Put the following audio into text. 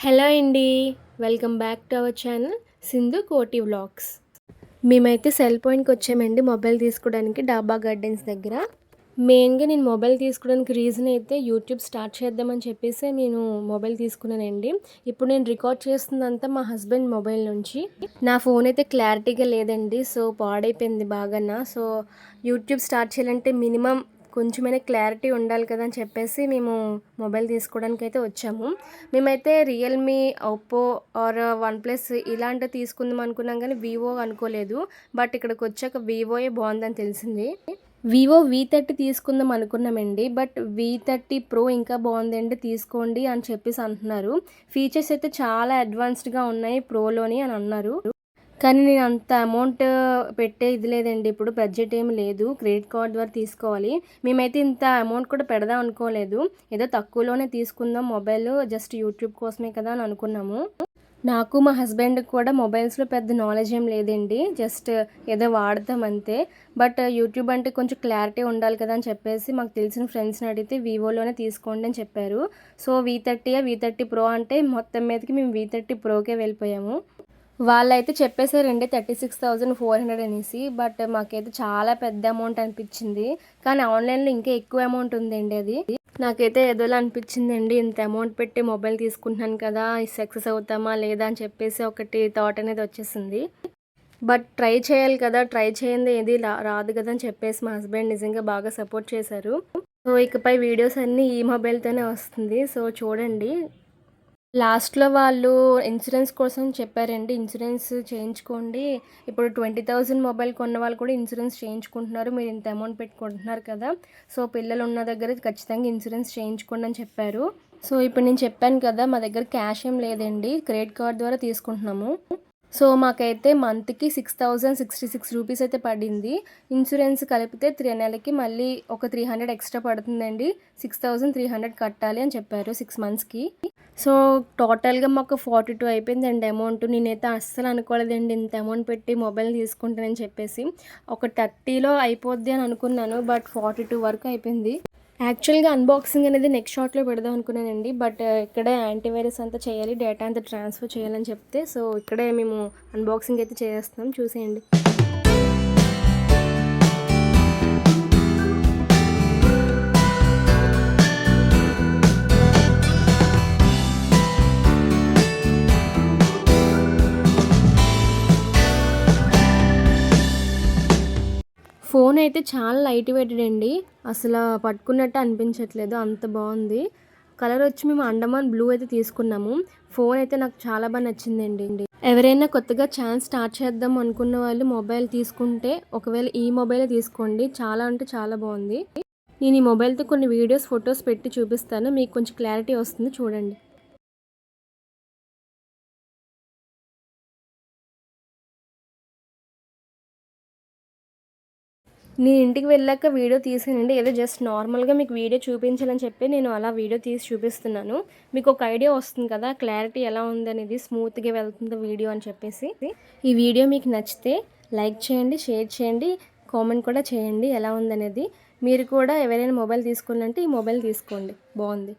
Hello అండి. Welcome back to our channel Sindhu కోటి vlogs. మేమైతే సెల్ పాయింట్కి వచ్చామండి మొబైల్ తీసుకోవడానికి డాబా గార్డెన్స్ దగ్గర. మెయిన్గా నేను మొబైల్ తీసుకోవడానికి రీజన్ అయితే యూట్యూబ్ స్టార్ట్ చేద్దామని చెప్పేసి నేను మొబైల్ తీసుకున్నానండి. ఇప్పుడు నేను రికార్డ్ చేస్తుందంతా మా హస్బెండ్ మొబైల్ నుంచి. నా ఫోన్ అయితే క్లారిటీగా లేదండి, సో పాడైపోయింది బాగా. సో యూట్యూబ్ స్టార్ట్ చేయాలంటే మినిమం కొంచెమైనా క్లారిటీ ఉండాలి కదా అని చెప్పేసి మేము మొబైల్ తీసుకోవడానికి అయితే వచ్చాము. మేమైతే Realme, Oppo or OnePlus ఇలాంటివి తీసుకుందాం అనుకున్నాం కానీ వివో అనుకోలేదు. బట్ ఇక్కడికి వచ్చాక వివోయే బాగుందని తెలిసింది. వివో V30 తీసుకుందాం అనుకున్నామండి. బట్ V30 ప్రో ఇంకా బాగుందండి, తీసుకోండి అని చెప్పేసి అంటున్నారు. ఫీచర్స్ అయితే చాలా అడ్వాన్స్డ్గా ఉన్నాయి ప్రోలోని అని అన్నారు. కానీ నేను అంత అమౌంట్ పెట్టే ఇది లేదండి, ఇప్పుడు బడ్జెట్ ఏమి లేదు, క్రెడిట్ కార్డ్ ద్వారా తీసుకోవాలి. మేమైతే ఇంత అమౌంట్ కూడా పెడదాం అనుకోలేదు, ఏదో తక్కువలోనే తీసుకుందాం మొబైల్, జస్ట్ యూట్యూబ్ కోసమే కదా అని అనుకున్నాము. నాకు మా హస్బెండ్కి కూడా మొబైల్స్లో పెద్ద నాలెడ్జ్ ఏం లేదండి, జస్ట్ ఏదో వాడతాం అంతే. బట్ యూట్యూబ్ అంటే కొంచెం క్లారిటీ ఉండాలి కదా అని చెప్పేసి మాకు తెలిసిన ఫ్రెండ్స్ని అడిగితే వివోలోనే తీసుకోండి అని చెప్పారు. సో V30 ప్రో అంటే మొత్తం మీదకి మేము V30 ప్రోకే వెళ్ళిపోయాము. వాళ్ళైతే చెప్పేశారండి 36,400 అనేసి. బట్ మాకైతే చాలా పెద్ద అమౌంట్ అనిపించింది. కానీ ఆన్లైన్లో ఇంకా ఎక్కువ అమౌంట్ ఉందండి అది. నాకైతే ఏదోలా అనిపించిందండి, ఇంత అమౌంట్ పెట్టి మొబైల్ తీసుకుంటున్నాను కదా, సక్సెస్ అవుతామా లేదా అని చెప్పేసి ఒకటి థాట్ అనేది వచ్చేసింది. బట్ ట్రై చేయాలి కదా, ట్రై చేయండి ఏది రాదు కదా అని చెప్పేసి మా హస్బెండ్ నిజంగా బాగా సపోర్ట్ చేశారు. సో ఇకపై వీడియోస్ అన్నీ ఈ మొబైల్తోనే వస్తుంది. సో చూడండి, లాస్ట్లో వాళ్ళు ఇన్సూరెన్స్ కోసం చెప్పారండి, ఇన్సూరెన్స్ చేయించుకోండి. ఇప్పుడు 20,000 మొబైల్ కొన్న వాళ్ళు కూడా ఇన్సూరెన్స్ చేయించుకుంటున్నారు, మీరు ఇంత అమౌంట్ పెట్టుకుంటున్నారు కదా, సో పిల్లలు ఉన్న దగ్గర ఖచ్చితంగా ఇన్సూరెన్స్ చేయించుకోండి అని చెప్పారు. సో ఇప్పుడు నేను చెప్పాను కదా, మా దగ్గర క్యాష్ ఏం లేదండి, క్రెడిట్ కార్డ్ ద్వారా తీసుకుంటున్నాము. సో మాకైతే మంత్కి 6,066 రూపీస్ అయితే పడింది. ఇన్సూరెన్స్ కలిపితే 3 నెలలకి మళ్ళీ ఒక 300 ఎక్స్ట్రా పడుతుందండి. 6,300 కట్టాలి అని చెప్పారు 6 మంత్స్కి. సో టోటల్గా మాకు 42 అయిపోయిందండి అమౌంట్. నేనైతే అస్సలు అనుకోలేదండి ఇంత అమౌంట్ పెట్టి మొబైల్ తీసుకుంటానని చెప్పేసి. ఒక 30లో అయిపోద్ది అని అనుకున్నాను, బట్ 42 వరకు అయిపోయింది. యాక్చువల్గా అన్బాక్సింగ్ అనేది నెక్స్ట్ షాట్లో పెడదాం అనుకున్నానండి. బట్ ఇక్కడే యాంటీవైరస్ అంతా చేయాలి, డేటా అంతా ట్రాన్స్ఫర్ చేయాలని చెప్తే, సో ఇక్కడే మేము అన్బాక్సింగ్ అయితే చేస్తున్నాం, చూసేయండి. ఫోన్ అయితే చాలా లైట్ వెయిటెడ్ అండి, అసలు పట్టుకున్నట్టు అనిపించట్లేదు, అంత బాగుంది. కలర్ వచ్చి మేము అండమాన్ బ్లూ అయితే తీసుకున్నాము. ఫోన్ అయితే నాకు చాలా బాగా నచ్చిందండి. ఎవరైనా కొత్తగా ఛానల్ స్టార్ట్ చేద్దాం అనుకున్న వాళ్ళు మొబైల్ తీసుకుంటే ఒకవేళ ఈ మొబైలే తీసుకోండి, చాలా అంటే చాలా బాగుంది. నేను ఈ మొబైల్తో కొన్ని వీడియోస్, ఫొటోస్ పెట్టి చూపిస్తాను, మీకు కొంచెం క్లారిటీ వస్తుంది, చూడండి. నేను ఇంటికి వెళ్ళాక వీడియో తీసానండి, ఏదో జస్ట్ నార్మల్గా మీకు వీడియో చూపించాలని చెప్పి నేను అలా వీడియో తీసి చూపిస్తున్నాను. మీకు ఒక ఐడియా వస్తుంది కదా, క్లారిటీ ఎలా ఉందనేది, స్మూత్గా వెళ్తుంది వీడియో అని చెప్పేసి. ఈ వీడియో మీకు నచ్చితే లైక్ చేయండి, షేర్ చేయండి, కామెంట్ కూడా చేయండి ఎలా ఉందనేది. మీరు కూడా ఎవరైనా మొబైల్ తీసుకోవాలంటే ఈ మొబైల్ తీసుకోండి, బాగుంది.